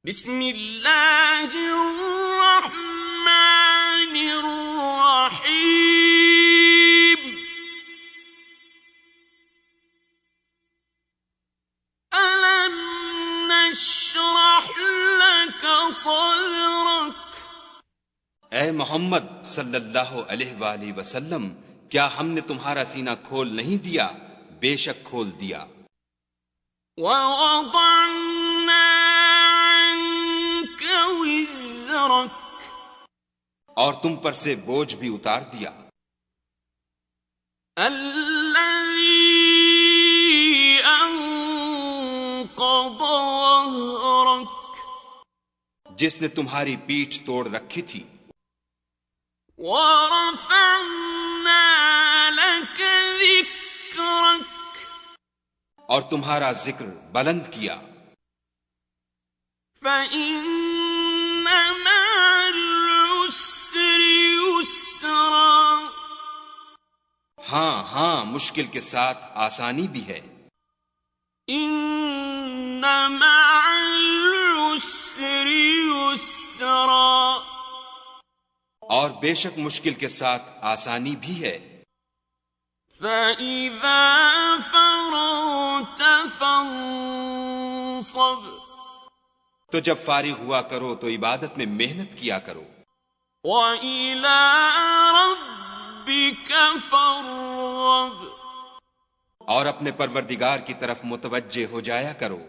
بسم اللہ الرحمن الرحیم أَلَمْ نَشْرَحْ لَكَ صَدْرَكَ اے محمد صلی اللہ علیہ وآلہ وسلم، کیا ہم نے تمہارا سینہ کھول نہیں دیا؟ بے شک کھول دیا۔ وَوَضَعْنَا عَنْكَ وِزْرَكَ اور تم پر سے بوجھ بھی اتار دیا۔ الَّذِي أَنقَضَ ظَهْرَكَ جس نے تمہاری پیٹھ توڑ رکھی تھی۔ وَرَفَعْنَا لَكَ ذِكْرَكَ اور تمہارا ذکر بلند کیا۔ فَإِنَّ مَعَ الْعُسْرِ يُسْرًا ہاں ہاں، مشکل کے ساتھ آسانی بھی ہے۔ إِنَّ مَعَ الْعُسْرِ يُسْرًا اور بے شک مشکل کے ساتھ آسانی بھی ہے۔ فَإِذَا فَرَغْتَ فَانصَبْ تو جب فارغ ہوا کرو تو عبادت میں محنت کیا کرو۔ وَإِلَىٰ رَبِّكَ فَارْغَب اور اپنے پروردگار کی طرف متوجہ ہو جایا کرو۔